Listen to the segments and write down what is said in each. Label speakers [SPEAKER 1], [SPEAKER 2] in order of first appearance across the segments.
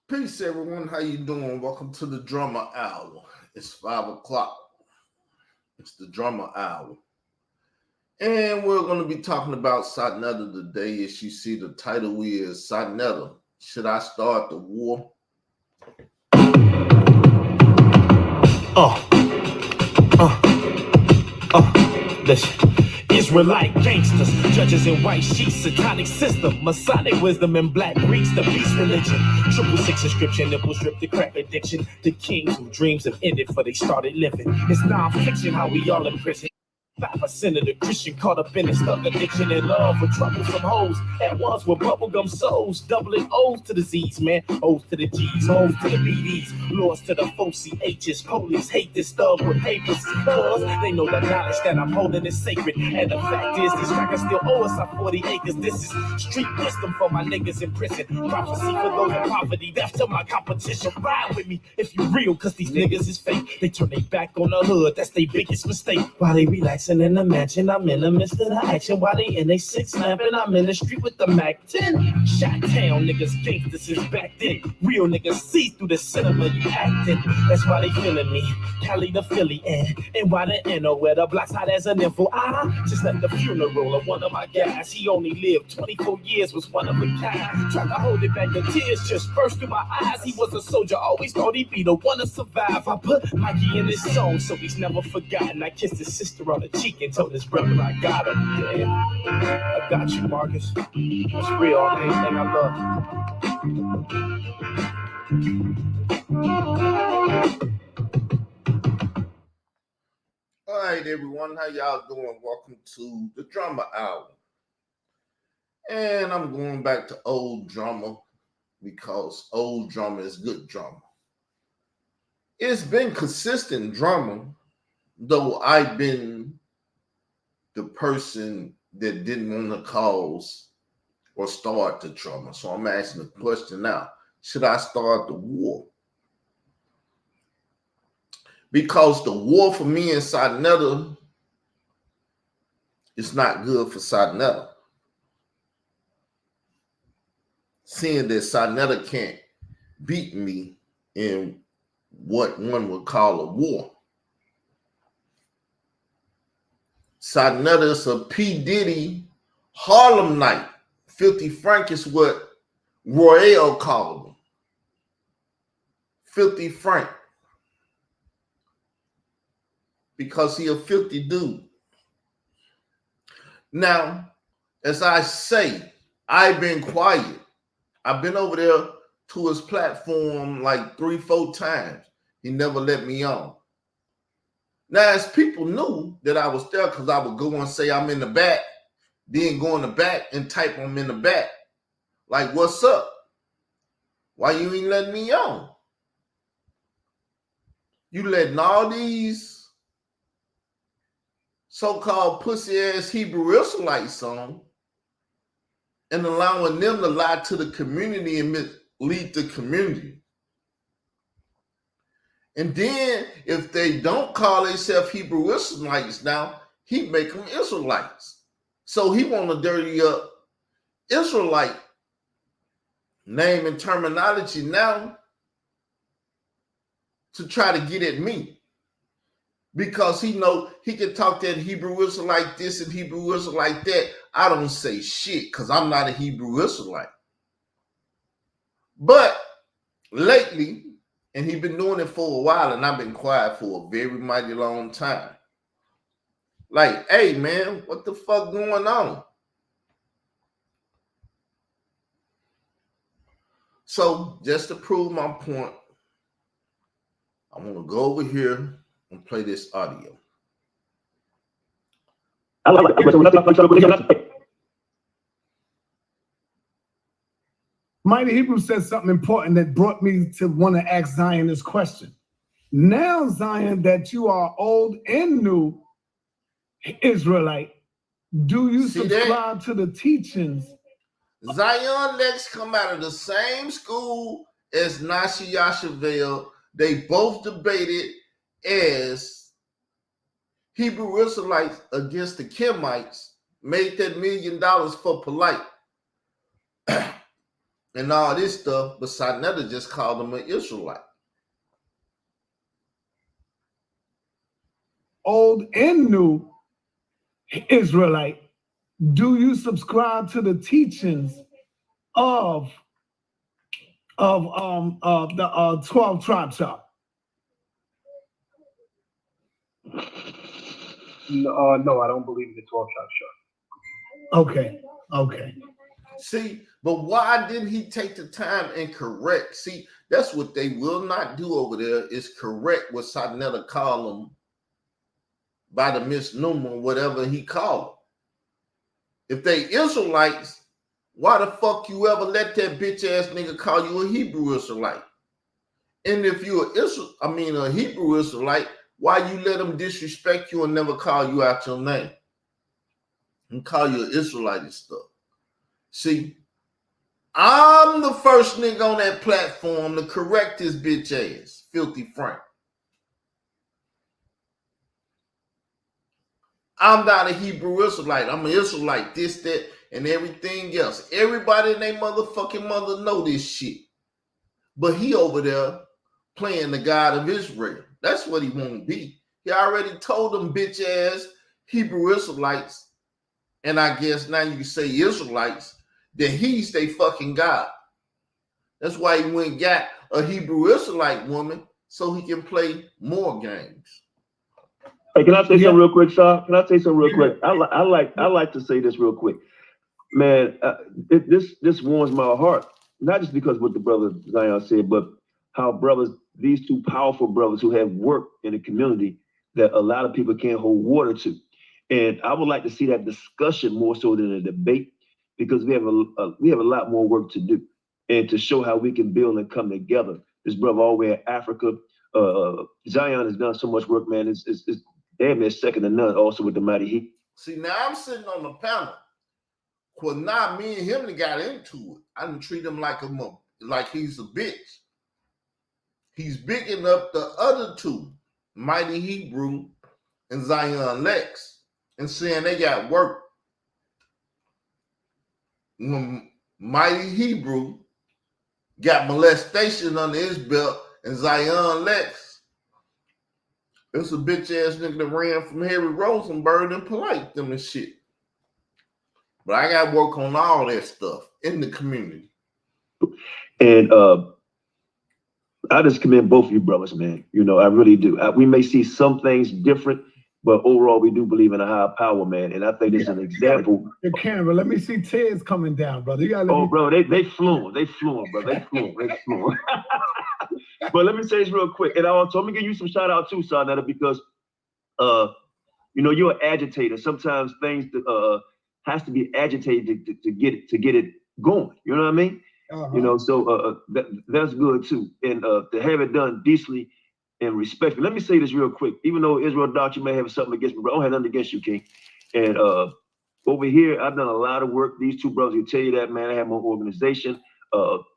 [SPEAKER 1] Peace, everyone. How you doing? Welcome to the Drummer Hour. It's 5 o'clock. It's the Drummer Hour, and we're going to be talking about Satnetta today. As you see, the title is Satnetta. Should I start the war?
[SPEAKER 2] Uh, uh, Listen. Israelite gangsters, judges in white sheets, satanic system, Masonic wisdom and black Greeks, the beast religion, 666 inscription, nipple strip the crack addiction, the kings whose dreams have ended for they started living. It's non-fiction how we all in prison. 5% of the Christian caught up in his thug addiction and love for troublesome hoes. At once with bubblegum souls, doubling O's to the Z's, man. O's to the G's, O's to the BD's, Lord's to the 4CH's. Police hate this thug with papers, cause they know the knowledge that I'm holding is sacred. And the fact is, these crackers still owe us our 40 acres. This is street wisdom for my niggas in prison. Prophecy for those in poverty, death to my competition. Ride with me if you real, cause these niggas is fake. They turn their back on the hood, that's their biggest mistake. While they relax in the mansion, I'm in the midst of the action. While they in they six snapping, I'm in the street with the Mac 10. Shot town niggas gangsters since back then. Real niggas see through the cinema you acting. That's why they feeling me. Cali to Philly and why the NO where the block's hot as an info. I just left the funeral of one of my guys. He only lived 24 years, was one of a kind. Tried to hold it back, the tears just burst through my eyes. He was a soldier, always thought he'd be the one to survive. I put Mikey in his song so he's never forgotten. I kissed his sister on the cheek and told his brother I got him. Yeah, I got you, Marcus. It's real on anything I love.
[SPEAKER 1] All right, everyone. How y'all doing? Welcome to the Drummer Hour. And I'm going back to old drummer because old drummer is good drummer. It's been consistent drummer, though I've been the person that didn't want to cause or start the drama. So I'm asking the question now, should I start the war? Because the war for me and Satnetta is not good for Satnetta. Seeing that Satnetta can't beat me in what one would call a war. Satnetta is a P. Diddy Harlem Night. 50 Frank is what Royale called him. 50 Frank. Because he a 50 dude. Now, as I say, I've been quiet. I've been over there to his platform like 3-4 times. He never let me on. Now, as people knew that I was there because I would go and say I'm in the back, then go in the back and type I'm in the back. Like, what's up? Why you ain't letting me on? You letting all these so-called pussy-ass Hebrew Israelites on and allowing them to lie to the community and mislead the community. And then if they don't call themselves Hebrew Israelites now, he make them Israelites. So he want to dirty up Israelite name and terminology now to try to get at me. Because he know he can talk that Hebrew Israelite this and Hebrew Israelite that. I don't say shit because I'm not a Hebrew Israelite. But lately, and he's been doing it for a while, and I've been quiet for a very mighty long time. Like, hey, man, what the fuck going on? So, just to prove my point, I'm going to go over here and play this audio.
[SPEAKER 3] Mighty Hebrew said something important that brought me to want to ask Zion this question. Now, Zion, that you are old and new Israelite, do you subscribe to the teachings?
[SPEAKER 1] Zion Lex come out of the same school as Nashi Yashavel. They both debated as Hebrew Israelites against the Kemites, made that $1 million for polite. and all this stuff, but Sinetta just called him an Israelite.
[SPEAKER 3] Old and new Israelite, do you subscribe to the teachings of the 12 tribe chart?
[SPEAKER 4] No, I don't believe in the 12 tribe chart.
[SPEAKER 3] Okay, okay.
[SPEAKER 1] See, but why didn't he take the time and correct? See, that's what they will not do over there, is correct what Sinetta called them by the misnomer, whatever he called them. If they Israelites, why the fuck you ever let that bitch ass nigga call you a Hebrew Israelite? And if you're a Hebrew Israelite, why you let them disrespect you and never call you out your name and call you an Israelite and stuff? See, I'm the first nigga on that platform to correct this bitch ass, Filthy Frank. I'm not a Hebrew Israelite. I'm an Israelite, this, that, and everything else. Everybody and their motherfucking mother know this shit. But he over there playing the God of Israel. That's what he won't be. He already told them bitch ass Hebrew Israelites, and I guess now you can say Israelites, that he's their fucking God. That's why he went and got a Hebrew Israelite woman so he can play more games.
[SPEAKER 5] Hey, can I say something real quick, Shaw? Can I say something real quick? I like to say this real quick, man. This warms my heart, not just because what the brother Zion said, but how brothers, these two powerful brothers who have worked in the community that a lot of people can't hold water to, and I would like to see that discussion more so than a debate, because we have a lot more work to do, and to show how we can build and come together. This brother all the way in Africa, Zion has done so much work, man. It's damn near second to none. Also with the Mighty Heat.
[SPEAKER 1] See, now I'm sitting on the panel. Well, now me and him that got into it. I didn't treat him like he's a bitch. He's bigging up the other two, Mighty Hebrew and Zion Lex, and saying they got work. When Mighty Hebrew got molestation under his belt, and Zion Lex, it's a bitch ass nigga that ran from Harry Rosenberg and polite them and shit. But I got to work on all that stuff in the community.
[SPEAKER 5] And I just commend both of you brothers, man. You know, I really do. We may see some things different, but overall, we do believe in a higher power, man. And I think this is an example.
[SPEAKER 3] The camera, let me see Ted's coming down, brother. You gotta
[SPEAKER 5] bro, they flew, bro. They flew. But let me say this real quick, and I'm gonna give you some shout out too, Sarnetta, because you know, you're an agitator. Sometimes things has to be agitated to get it going. You know what I mean? You know, so that's good too, and to have it done decently and respectfully. Let me say this real quick. Even though Israel Doctor may have something against me, but I don't have nothing against you, King. And over here, I've done a lot of work. These two brothers will tell you that, man. I have my organization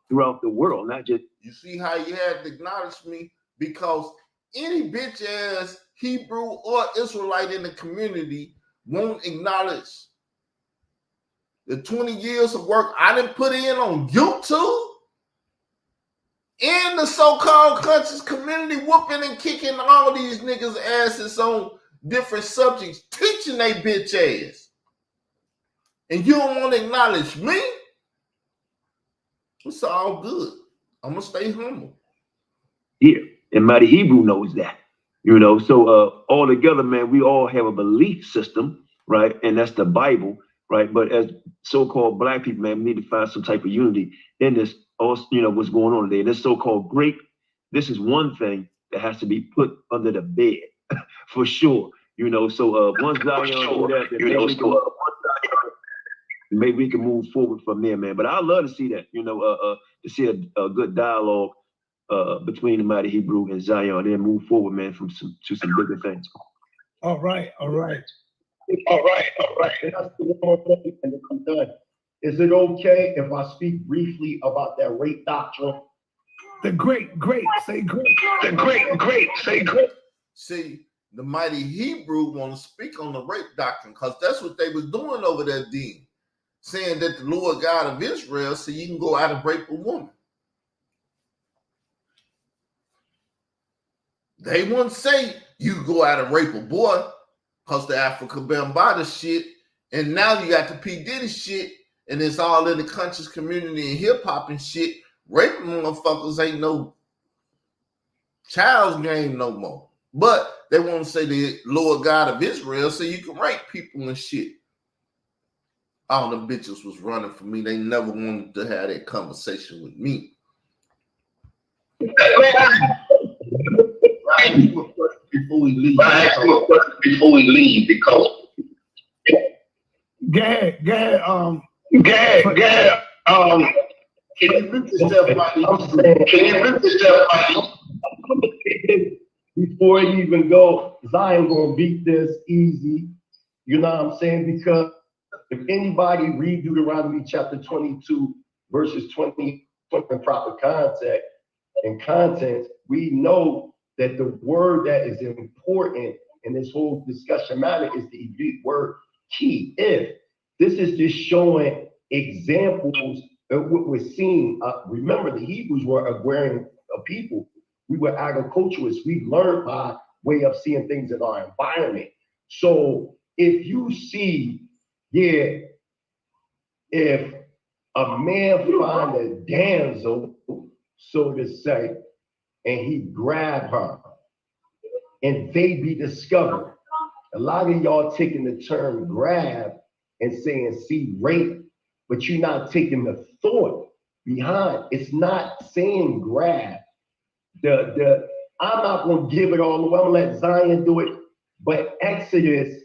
[SPEAKER 5] throughout the world, not just.
[SPEAKER 1] You see how you had to acknowledge me, because any bitch ass Hebrew or Israelite in the community won't acknowledge the 20 years of work I didn't put in on YouTube and the so-called conscious community whooping and kicking all these niggas' asses on different subjects, teaching they bitch ass. And you don't want to acknowledge me? It's all good. I'm going to stay humble.
[SPEAKER 5] Yeah, and Mighty Hebrew knows that. You know, so all together, man, we all have a belief system, right? And that's the Bible, right? But as so-called Black people, man, we need to find some type of unity in this, also, you know, what's going on today. And this so-called great, this is one thing that has to be put under the bed for sure. You know, so once Zion do that, then maybe we can move forward from there, man. But I love to see that, you know, to see a good dialogue between the Mighty Hebrew and Zion, and then move forward, man, to some bigger things.
[SPEAKER 3] All right.
[SPEAKER 4] And I'm done. Is it okay if I speak briefly about that rape doctrine?
[SPEAKER 3] The great, say great.
[SPEAKER 4] The great, say great.
[SPEAKER 1] See, the Mighty Hebrew want to speak on the rape doctrine, because that's what they was doing over there, Dean. saying that the Lord God of Israel said you can go out and rape a woman. They wouldn't say you go out and rape a boy because the Africa Bambaataa shit, and now you got the P. Diddy shit, and it's all in the conscious community and hip hop and shit. Raping motherfuckers ain't no child's game no more. But they want to say the Lord God of Israel so you can rape people and shit. All them bitches was running for me. They never wanted to have that conversation with me. Before we leave, because
[SPEAKER 3] Go ahead.
[SPEAKER 1] can you mute yourself, Mikey?
[SPEAKER 4] Before you even go, Zion gonna beat this easy. You know what I'm saying? Because if anybody read Deuteronomy chapter 22, verses 20 in proper context and content, we know that the word that is important in this whole discussion matter is the Hebrew word key. If this is just showing examples of what we're seeing. Remember, the Hebrews were agrarian people. We were agriculturists. We learned by way of seeing things in our environment. So if you see, if a man find a damsel, so to say, and he grab her, and they be discovered. A lot of y'all taking the term grab and saying, see, rape, but you're not taking the thought behind. It's not saying grab. I'm not gonna give it all away. I'm gonna let Zion do it. But Exodus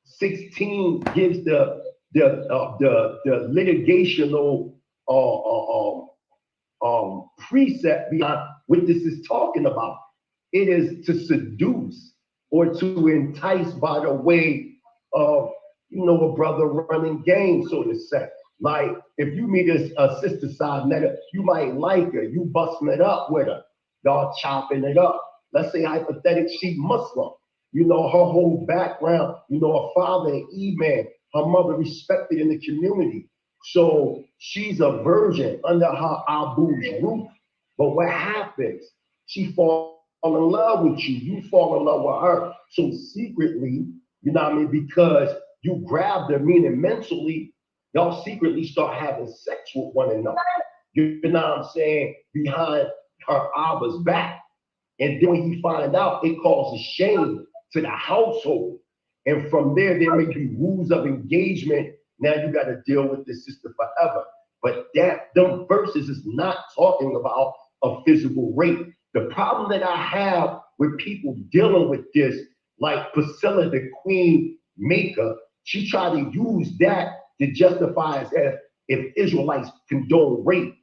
[SPEAKER 4] 16 gives the litigational precept beyond what this is talking about. It is to seduce or to entice by the way of, a brother running game, so to say. Like if you meet a sister side nigga, you might like her, you busting it up with her, y'all chopping it up. Let's say hypothetically she Muslim, her whole background, her father an imam, her mother respected in the community. So she's a virgin under her Abu's roof. But what happens? She falls in love with you, you fall in love with her. So secretly, because you grabbed her, meaning mentally, y'all secretly start having sex with one another. You know what I'm saying? Behind her Abba's back. And then when he find out, it causes shame to the household. And from there may be rules of engagement. Now you got to deal with this sister forever. But them verses is not talking about a physical rape. The problem that I have with people dealing with this, like Priscilla, the queen maker, she tried to use that to justify as if Israelites condone rape.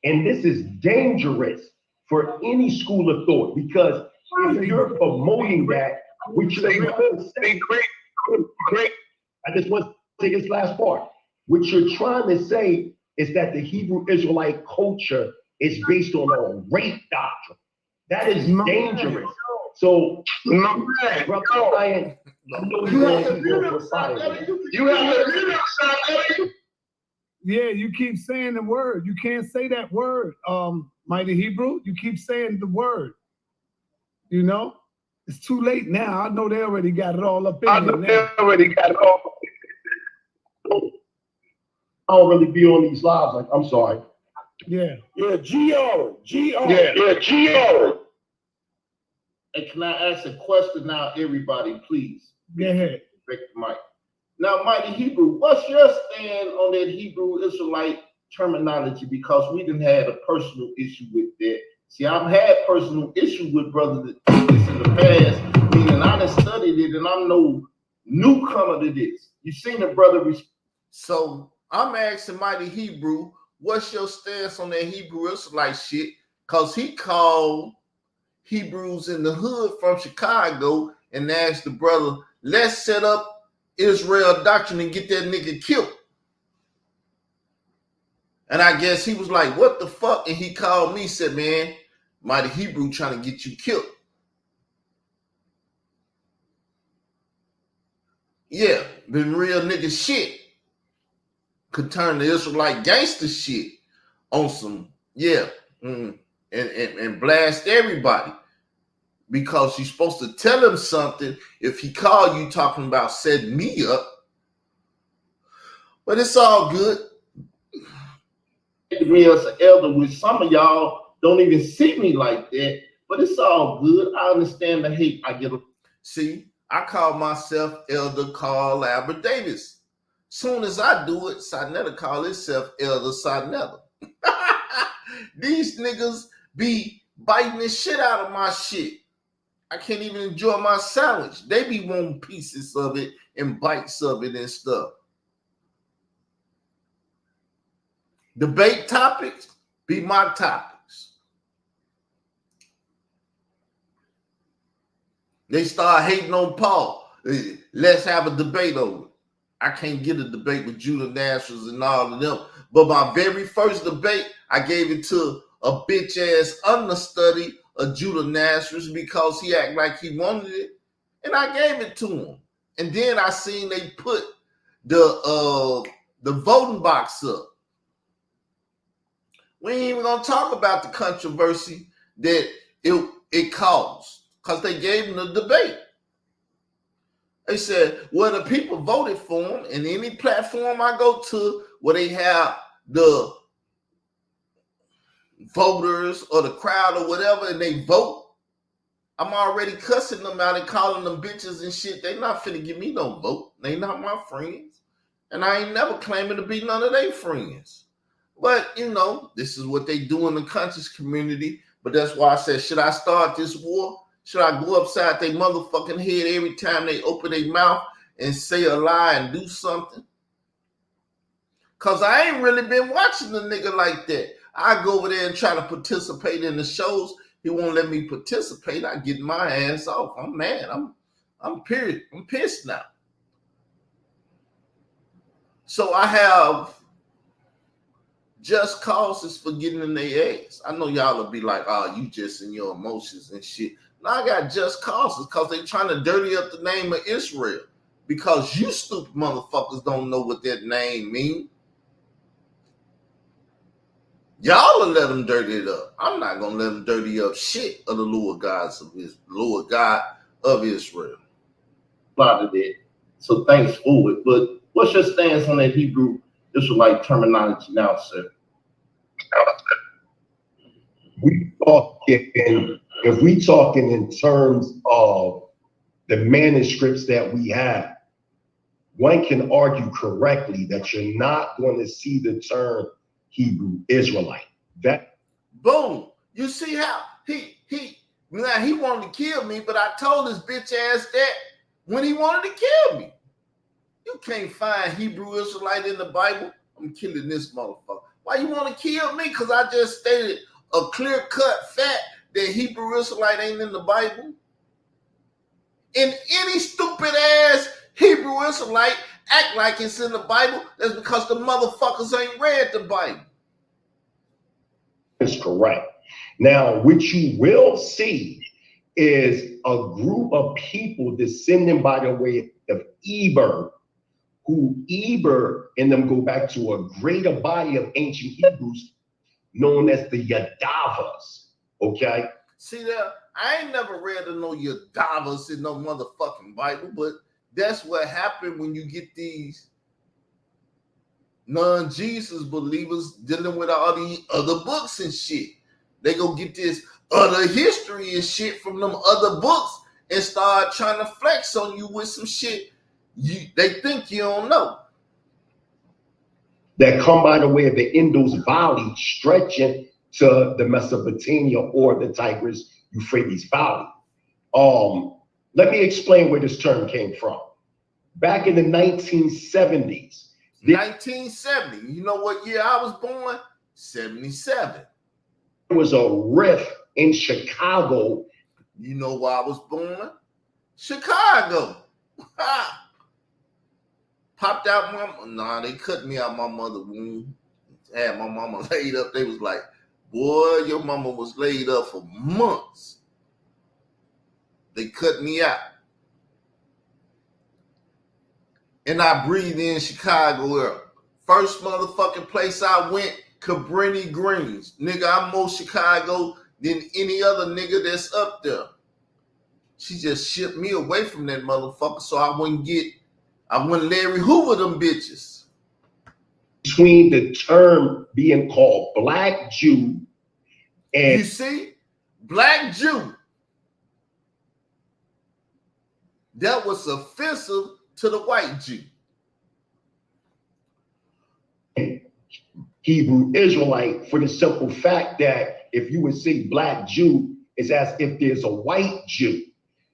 [SPEAKER 4] And this is dangerous for any school of thought, because if you're promoting that, which is great. I just want to take this last part. What you're trying to say is that the Hebrew Israelite culture is based on a rape doctrine. That is dangerous. So, brother Ryan,
[SPEAKER 3] yeah, you keep saying the word. You can't say that word, Mighty Hebrew. You keep saying the word. It's too late now. I know they already got it all up in there.
[SPEAKER 4] I don't really be on these lives. Like, I'm sorry.
[SPEAKER 3] Yeah.
[SPEAKER 1] Yeah, G.O.
[SPEAKER 4] Yeah, G.O.
[SPEAKER 1] And can I ask a question now, everybody, please?
[SPEAKER 3] Go ahead.
[SPEAKER 1] Break the mic. Now, Mighty Hebrew, what's your stand on that Hebrew Israelite terminology? Because we didn't have a personal issue with that. See, I've had personal issue with brothers that this in the past, meaning I done studied it and I'm no newcomer to this. You seen the brother. So I'm asking Mighty Hebrew, what's your stance on that Hebrew Israelite shit? Because he called Hebrews in the hood from Chicago and asked the brother, let's set up Israel doctrine and get that nigga killed. And I guess he was like, what the fuck? And he called me, said, man, Mighty Hebrew trying to get you killed. Yeah, been real nigga shit. could turn the Israelite gangster shit on some, and blast everybody. Because you're supposed to tell him something if he called you talking about setting me up. But it's all good. Me as an elder, which some of y'all don't even see me like that, but it's all good. I understand the hate I get. See, I call myself Elder Carl Albert Davis. Soon as I do it, Sinetta call itself Elder Sinetta. These niggas be biting the shit out of my shit. I can't even enjoy my sandwich. They be wanting pieces of it and bites of it and stuff. Debate topics be my topics. They start hating on Paul. Let's have a debate over it. I can't get a debate with Judah Nationals and all of them. But my very first debate, I gave it to a bitch ass understudy of Judah Nationals because he acted like he wanted it. And I gave it to him. And then I seen they put the voting box up. We ain't even gonna talk about the controversy that it caused because they gave him the debate. They said, well, the people voted for him, and any platform I go to where they have the voters or the crowd or whatever, and they vote, I'm already cussing them out and calling them bitches and shit. They not finna give me no vote. They not my friends. And I ain't never claiming to be none of their friends. But, you know, this is what they do in the conscious community. But that's why I said, should I start this war? Should I go upside their motherfucking head every time they open their mouth and say a lie and do something? Because I ain't really been watching the nigga like that. I go over there and try to participate in the shows. He won't let me participate. I get my ass off. I'm mad. I'm pissed now. So I have just causes for getting in their ass. I know y'all will be like, oh, you just in your emotions and shit. No, I got just causes because they trying to dirty up the name of Israel. Because you stupid motherfuckers don't know what that name means. Y'all will let them dirty it up. I'm not gonna let them dirty up shit of the Lord God of Israel. A lot of that. So thanks for it. But what's your stance on that Hebrew Israelite terminology now, sir?
[SPEAKER 4] If we talking in terms of the manuscripts that we have, one can argue correctly that you're not going to see the term Hebrew Israelite. That
[SPEAKER 1] boom. You see how he wanted to kill me, but I told his bitch ass that when he wanted to kill me. You can't find Hebrew Israelite in the Bible. I'm killing this motherfucker. Why you want to kill me? Because I just stated a clear-cut fact that Hebrew Israelite ain't in the Bible. And any stupid-ass Hebrew Israelite act like it's in the Bible, that's because the motherfuckers ain't read the Bible.
[SPEAKER 4] That's correct. Now, what you will see is a group of people descending by the way of Eber, who Eber and them go back to a greater body of ancient Hebrews known as the Yadavas. Okay?
[SPEAKER 1] See there, I ain't never read of no Yadavas in no motherfucking Bible, but that's what happened when you get these non-Jesus believers dealing with all these other books and shit. They go get this other history and shit from them other books and start trying to flex on you with some shit they think you don't know.
[SPEAKER 4] That come by the way of the Indus Valley stretching to the Mesopotamia or the Tigris-Euphrates Valley. Let me explain where this term came from. Back in the 1970s.
[SPEAKER 1] 1970. You know what year I was born? 77.
[SPEAKER 4] There was a rift in Chicago.
[SPEAKER 1] You know where I was born? Chicago. Popped out they cut me out my mother's womb. Had my mama laid up. They was like, boy, your mama was laid up for months. They cut me out. And I breathed in Chicago air First motherfucking place I went, Cabrini Greens. Nigga, I'm more Chicago than any other nigga that's up there. She just shipped me away from that motherfucker so I wouldn't Larry Hoover them bitches.
[SPEAKER 4] Between the term being called Black Jew and
[SPEAKER 1] you see, Black Jew, that was offensive to the white Jew.
[SPEAKER 4] Hebrew Israelite, for the simple fact that if you would say Black Jew, it's as if there's a white Jew.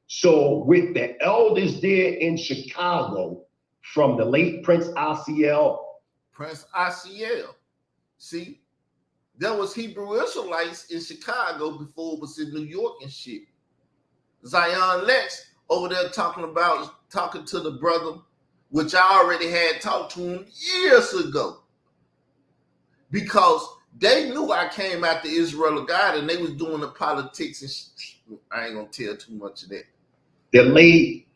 [SPEAKER 4] So with the elders there in Chicago, from the late Prince Asiel.
[SPEAKER 1] Prince Asiel. See, there was Hebrew Israelites in Chicago before it was in New York and shit. Zion Lex over there talking to the brother, which I already had talked to him years ago. Because they knew I came after Israel of God and they was doing the politics and shit. I ain't gonna tell too much of that.
[SPEAKER 4] The late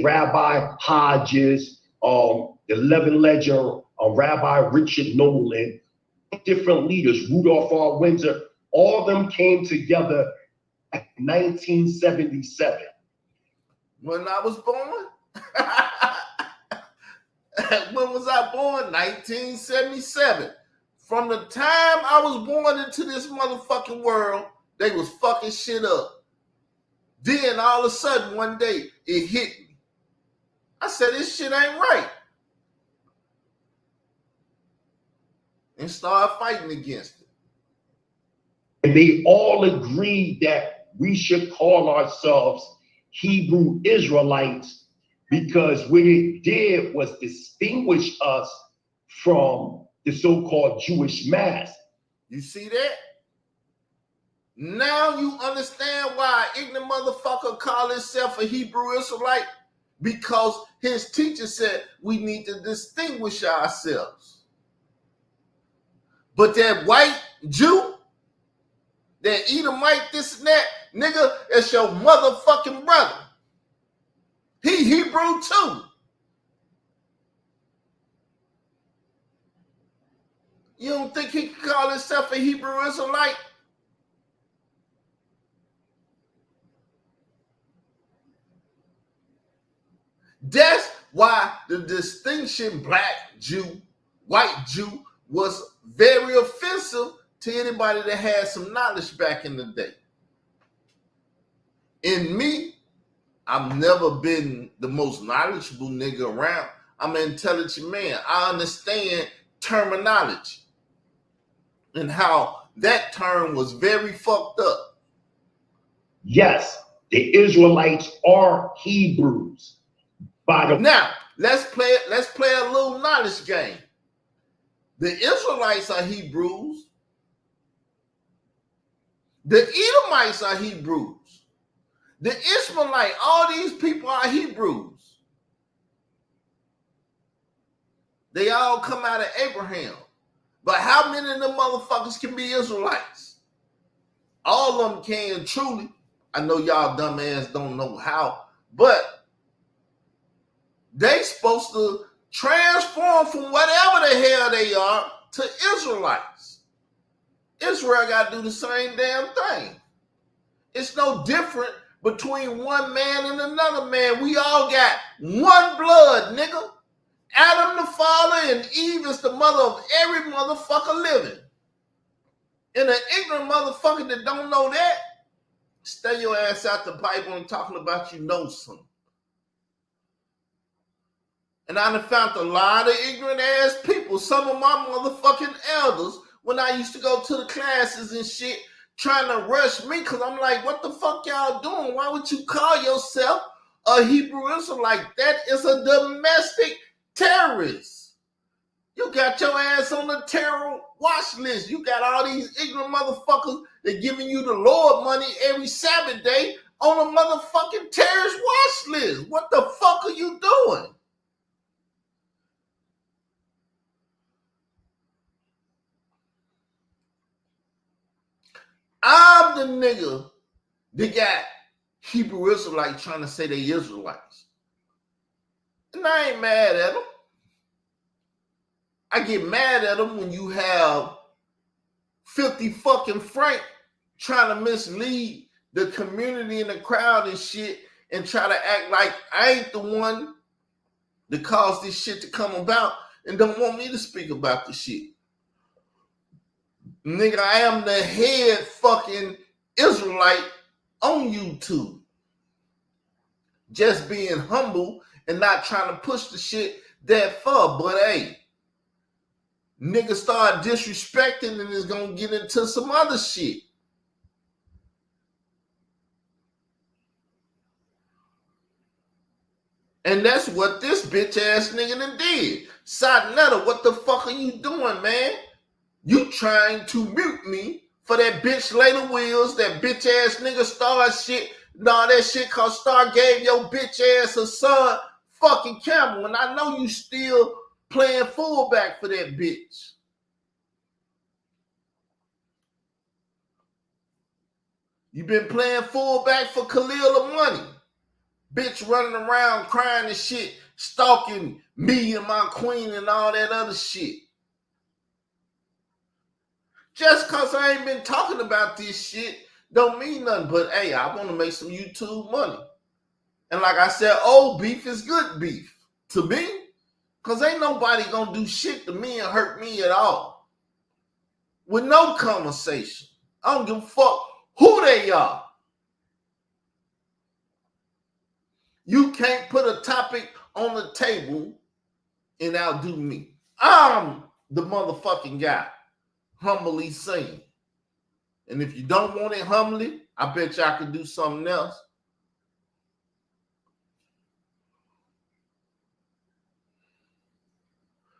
[SPEAKER 4] Rabbi Hodges, the Levin Ledger, Rabbi Richard Nolan, different leaders, Rudolph R. Windsor, all of them came together in 1977.
[SPEAKER 1] When I was born? When was I born? 1977. From the time I was born into this motherfucking world, they was fucking shit up. Then all of a sudden one day it hit me. I said, this shit ain't right. And started fighting against it.
[SPEAKER 4] And they all agreed that we should call ourselves Hebrew Israelites because what it did was distinguish us from the so-called Jewish mass.
[SPEAKER 1] You see that? Now you understand why an ignorant motherfucker call himself a Hebrew Israelite? Because his teacher said we need to distinguish ourselves. But that white Jew, that Edomite, this and that, nigga, it's your motherfucking brother. He Hebrew too. You don't think he can call himself a Hebrew Israelite? That's why the distinction black Jew, white Jew was very offensive to anybody that had some knowledge back in the day. In me, I've never been the most knowledgeable nigga around. I'm an intelligent man. I understand terminology and how that term was very fucked up.
[SPEAKER 4] Yes, the Israelites are Hebrews.
[SPEAKER 1] Now, let's play a little knowledge game. The Israelites are Hebrews. The Edomites are Hebrews. The Ishmaelite, all these people are Hebrews. They all come out of Abraham. But how many of them motherfuckers can be Israelites? All of them can, truly. I know y'all dumb ass don't know how, but they supposed to transform from whatever the hell they are to Israelites. Israel got to do the same damn thing. It's no different between one man and another man. We all got one blood, nigga. Adam the father and Eve is the mother of every motherfucker living. And an ignorant motherfucker that don't know that, stay your ass out the Bible and talking about you know something. And I done found a lot of ignorant ass people, some of my motherfucking elders, when I used to go to the classes and shit, trying to rush me, because I'm like, what the fuck y'all doing? Why would you call yourself a Hebrew Israelite? That is a domestic terrorist. You got your ass on the terror watch list. You got all these ignorant motherfuckers that giving you the Lord money every Sabbath day on a motherfucking terrorist watch list. What the fuck are you doing? I'm the nigga that got Hebrew Israelites trying to say they Israelites. And I ain't mad at them. I get mad at them when you have 50 fucking Frank trying to mislead the community and the crowd and shit and try to act like I ain't the one that caused this shit to come about and don't want me to speak about the shit. Nigga, I am the head fucking Israelite on YouTube. Just being humble and not trying to push the shit that far. But hey, niggas start disrespecting and it's gonna get into some other shit. And that's what this bitch ass nigga done did. Sadnetta, what the fuck are you doing, man? You trying to mute me for that bitch Layla Wills, that bitch ass nigga Star shit, and all that shit cause Star gave your bitch ass a son fucking Campbell. And I know you still playing fullback for that bitch. You been playing fullback for Khalil Money. Bitch running around crying and shit, stalking me and my queen and all that other shit. Just cause I ain't been talking about this shit don't mean nothing. But hey, I want to make some YouTube money. And like I said, old beef is good beef to me. Cause ain't nobody gonna do shit to me and hurt me at all. With no conversation. I don't give a fuck who they are. You can't put a topic on the table and outdo me. I'm the motherfucking guy. Humbly saying. And if you don't want it humbly, I bet y'all can do something else.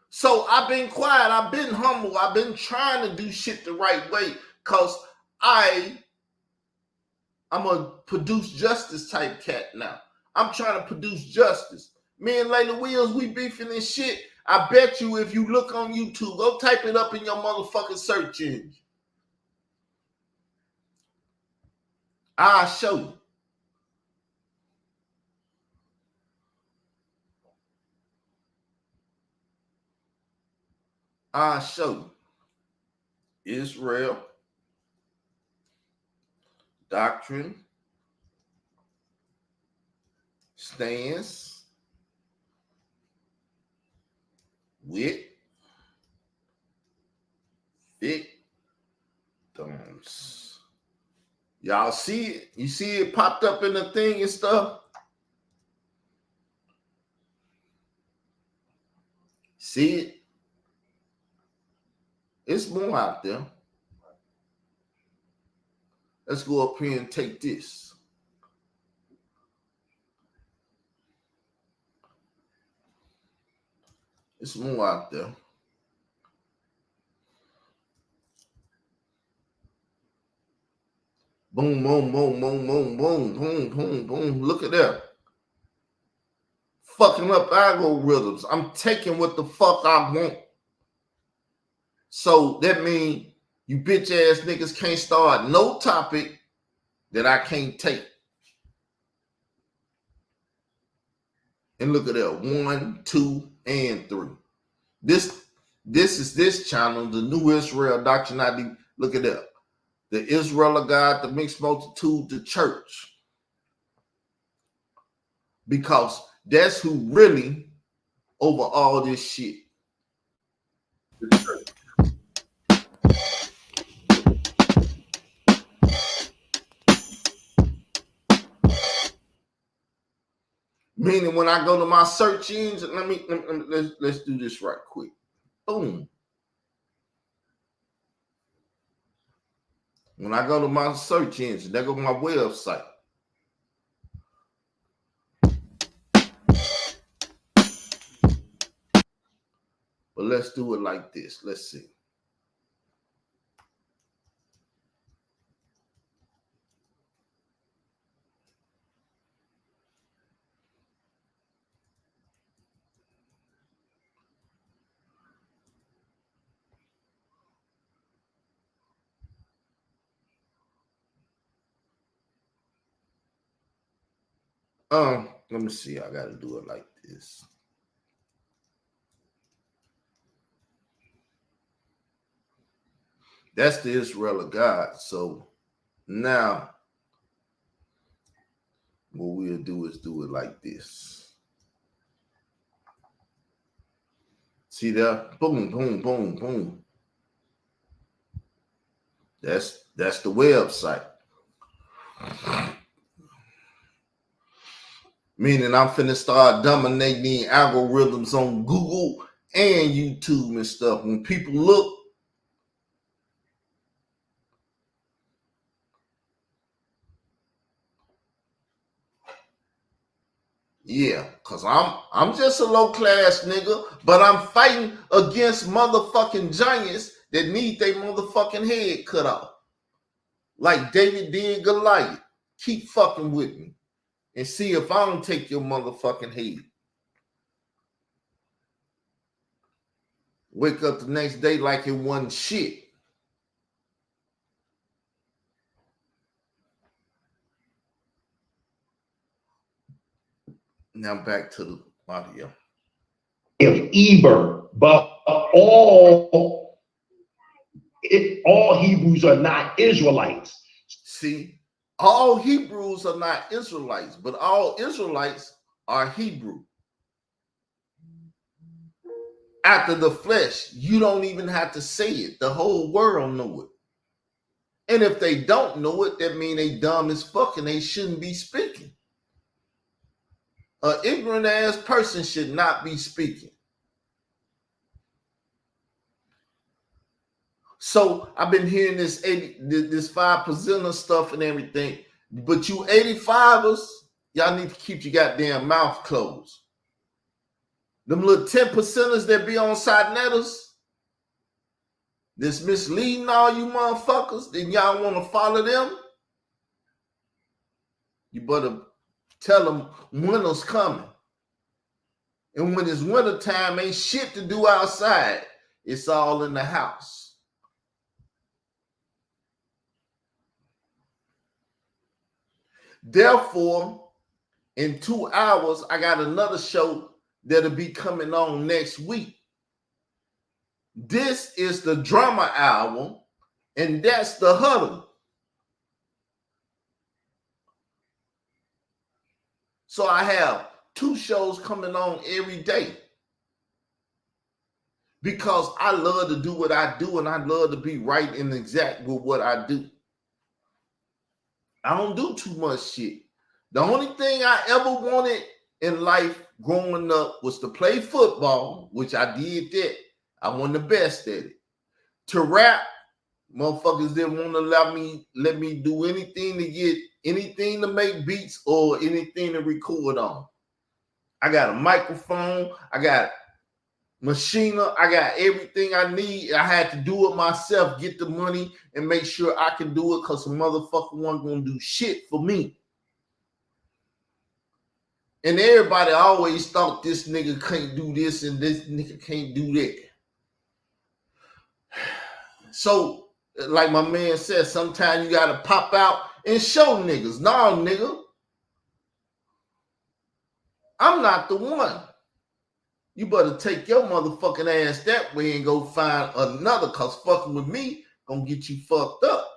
[SPEAKER 1] So I've been quiet. I've been humble. I've been trying to do shit the right way because I'm a produce justice type cat now. I'm trying to produce justice. Me and Layla Wills, we beefing and shit. I bet you if you look on YouTube, go type it up in your motherfucking search engine. I'll show you. I'll show you. Israel, doctrine, stance, wit, victims. Y'all see it? You see it popped up in the thing and stuff? See it? It's more out there. Let's go up here and take this. It's more out there. Boom, boom, boom, boom, boom, boom, boom, boom, boom. Look at that. Fucking up algorithms. I'm taking what the fuck I want. So that means you bitch ass niggas can't start no topic that I can't take. And look at that. 1, 2, and 3. This is this channel, the New Israel Doctrine ID. Look at that. The Israel of God, the mixed multitude, the church. Because that's who really over all this shit. The church. Meaning when I go to my search engine, let's do this right quick. Boom. When I go to my search engine, there go my website. But let's do it like this. Let's see. Let me see. I got to do it like this. That's the Israel of God. So now what we'll do is do it like this. See that? Boom, boom, boom, boom. That's the website. Meaning I'm finna start dominating algorithms on Google and YouTube and stuff. When people look, yeah, cause I'm just a low class nigga, but I'm fighting against motherfucking giants that need their motherfucking head cut off. Like David did Goliath. Keep fucking with me and see if I don't take your motherfucking head. Wake up the next day like it wasn't shit. Now back to the audio.
[SPEAKER 4] Of Eber, but all Hebrews are not Israelites.
[SPEAKER 1] See, all Hebrews are not Israelites, but all Israelites are Hebrew. After the flesh, you don't even have to say it. The whole world know it. And if they don't know it, that means they dumb as fuck and they shouldn't be speaking. An ignorant ass person should not be speaking. So I've been hearing this 5% stuff and everything, but you 85ers, y'all need to keep your goddamn mouth closed. Them little 10%ers that be on Sidnetters, that's misleading all you motherfuckers, then y'all want to follow them, you better tell them winter's coming. And when it's winter time, ain't shit to do outside. It's all in the house. Therefore, in 2 hours, I got another show that'll be coming on next week. This is the drama hour, and that's the huddle. So I have 2 shows coming on every day because I love to do what I do, and I love to be right and exact with what I do. I don't do too much shit. The only thing I ever wanted in life growing up was to play football, which I did that. I wasn't the best at it. To rap, motherfuckers didn't want to let me do anything to get anything to make beats or anything to record on. I got a microphone, I got machiner, I got everything I need. I had to do it myself, get the money, and make sure I can do it because a motherfucker wasn't gonna do shit for me. And everybody always thought this nigga can't do this and this nigga can't do that. So, like my man said, sometimes you gotta pop out and show niggas. No, nigga. I'm not the one. You better take your motherfucking ass that way and go find another, cause fucking with me gonna get you fucked up.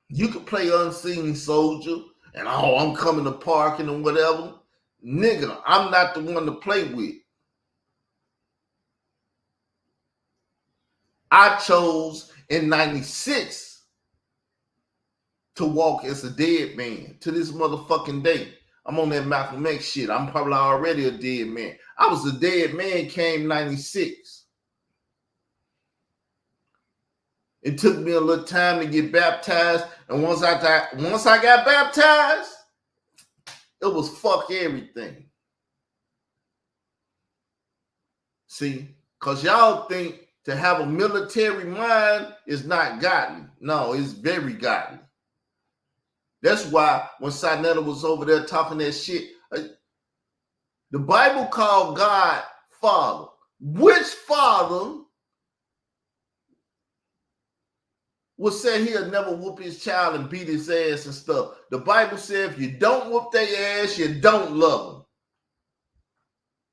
[SPEAKER 1] You could play unseen soldier and I'm coming to parking and whatever. Nigga, I'm not the one to play with. I chose in 96 to walk as a dead man to this motherfucking day. I'm on that Malcolm X shit. I'm probably already a dead man. I was a dead man, came 96. It took me a little time to get baptized. And once I got baptized, it was fuck everything. See, because y'all think to have a military mind is not godly. No, it's very godly. That's why when Sinetta was over there talking that shit, the Bible called God Father. Which father would say he'll never whoop his child and beat his ass and stuff? The Bible said if you don't whoop their ass, you don't love them.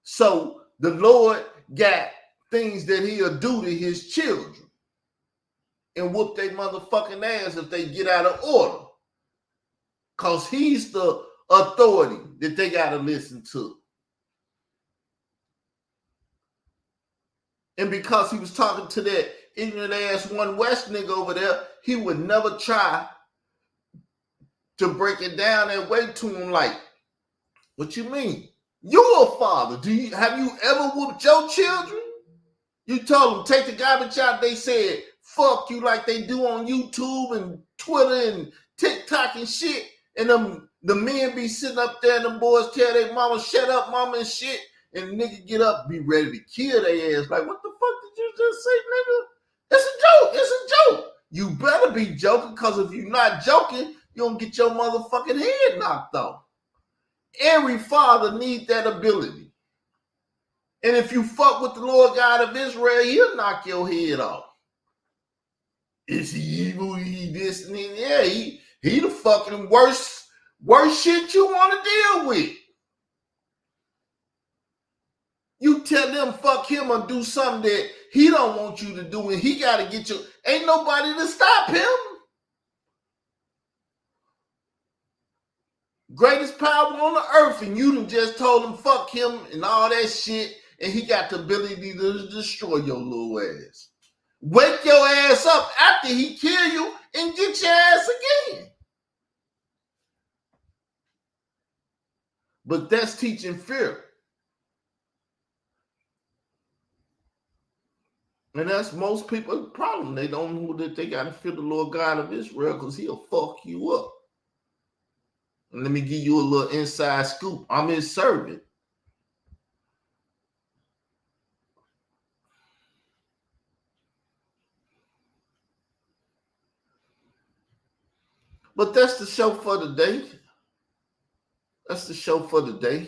[SPEAKER 1] So the Lord got things that he'll do to his children and whoop their motherfucking ass if they get out of order. Because he's the authority that they got to listen to. And because he was talking to that ignorant ass One West nigga over there, he would never try to break it down that way to him. Like, what you mean? You're a father. Have you ever whooped your children? You told them, take the garbage out. They said, fuck you, like they do on YouTube and Twitter and TikTok and shit. And the men be sitting up there and the boys tell their mama, shut up, mama, and shit. And the nigga get up, be ready to kill their ass. Like, what the fuck did you just say, nigga? It's a joke. It's a joke. You better be joking, because if you're not joking, you're going to get your motherfucking head knocked off. Every father needs that ability. And if you fuck with the Lord God of Israel, he'll knock your head off. Is he evil? He this and that? Yeah, he the fucking worst shit you want to deal with. You tell them fuck him or do something that he don't want you to do, and he got to get you. Ain't nobody to stop him. Greatest power on the earth, and you done just told him fuck him and all that shit, and he got the ability to destroy your little ass. Wake your ass up after he kill you and get your ass again. But that's teaching fear. And that's most people's problem. They don't know that they got to fear the Lord God of Israel, because he'll fuck you up. And let me give you a little inside scoop. I'm his servant. But that's the show for the day. That's the show for the day.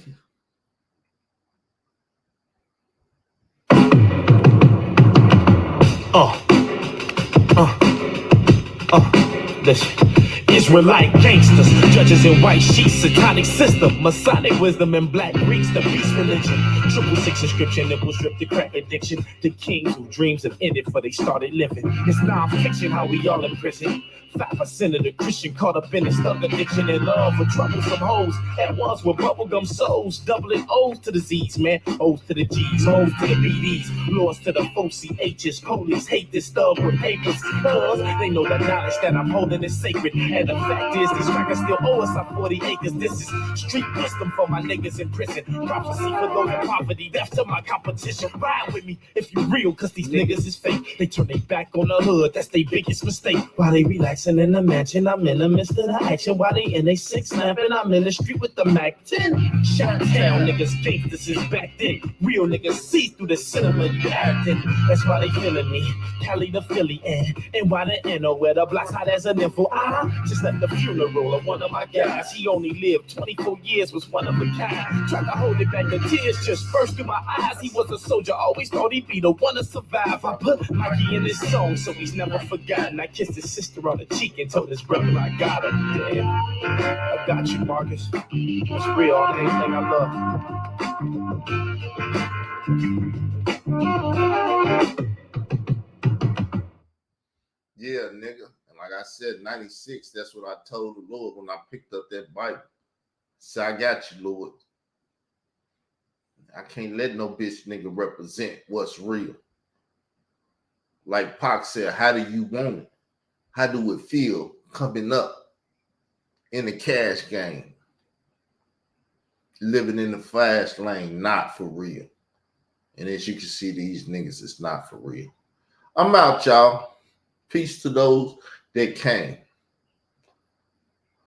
[SPEAKER 2] Listen. Israelite gangsters, judges in white sheets, satanic system, Masonic wisdom and black Greeks, the beast religion, 666 inscription, nipple strip, the crack addiction, to kings who dreams have ended for they started living. It's non-fiction how we all in prison. 5% of the Christian caught up in this thug addiction and love for troublesome hoes at once with bubblegum souls, doubling O's to the Z's, man, O's to the G's, O's to the BD's, Lord's to the 4 CH's. Police hate this thug with papers, cause they know the knowledge that I'm holding is sacred. And the fact is, these crackers still owe us our 40 acres. This is street wisdom for my niggas in prison. Prophecy for those in poverty. That's to my competition. Ride with me if you real, cause these niggas is fake. They turn their back on the hood. That's their biggest mistake. While they relaxing in the mansion, I'm in the midst of the action. While they in they 6 snapping, I'm in the street with the Mac 10. Chi-town niggas think this is back then. Real niggas see through the cinema you acting. That's why they feeling me. Cali to Philly and why the N where the block's hot as an info. Just left the funeral of one of my guys. He only lived 24 years, was one of a kind. Tried to hold it back, the tears just burst through my eyes. He was a soldier, always thought he'd be the one to survive. I put Mikey in his song, so he's never forgotten. I kissed his sister on the cheek and told his brother I got her. Damn, I got you, Marcus. It's real, anything I love.
[SPEAKER 1] Yeah, nigga. Like I said, 96, that's what I told the Lord when I picked up that Bible. So I got you, Lord. I can't let no bitch nigga represent what's real. Like Pac said, how do you want it? How do it feel coming up in the cash game? Living in the fast lane, not for real. And as you can see, these niggas is not for real. I'm out, y'all. Peace to those that came.